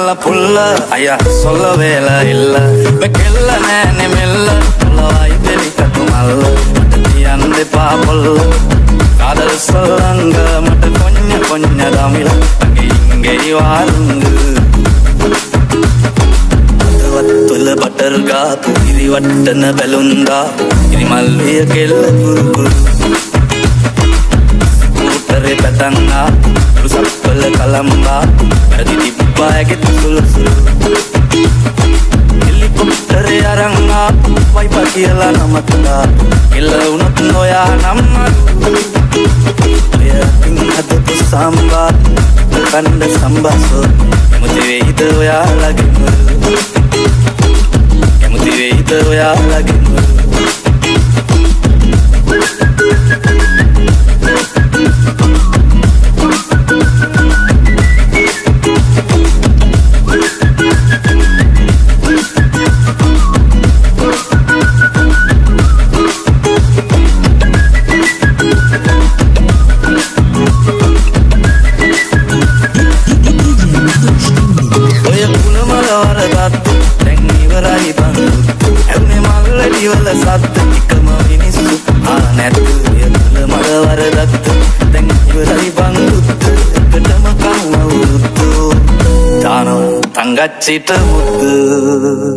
நல்ல புள்ள ஐயா சொல்ல வேலை இல்ல வெக்கெல்ல நேனி மெல்ல வாய் பெரி கட்டும் அல்ல அந்த பாப்பல்ல காதல் சொல்லங்க மட்டும் கொஞ்சம் கொஞ்சம் தமிழ் அங்கே இங்கே வாருங்க வத்துல பட்டர்கா இது வட்டன பெலுந்தா இது மல்லிய கெல்ல குரு கூட்டரே பெத்தங்கா සප්පල කලම්බා වැඩි තිබ්බායගෙත් සුළු සුළු හෙලිකොප්ටරේ අරන් ආපු වයිපා කියලා නමතලා කෙල්ල වුණොත් නොයා නම් ඔයකින් හදපු සම්බා කණ්ඩ සම්බාසෝ කැමති වෙයිද ඔයාලගේ මුළු කැමති වෙයිද ඔයාලගේ මුළු වල සත්ත එකම මිනිස්සු නැත්තු යතුල මල වරදත්ත දැන් ඉවරයි බංගුත් එකටම කවුරුත් දානවා තංගච්චිට මුද්ද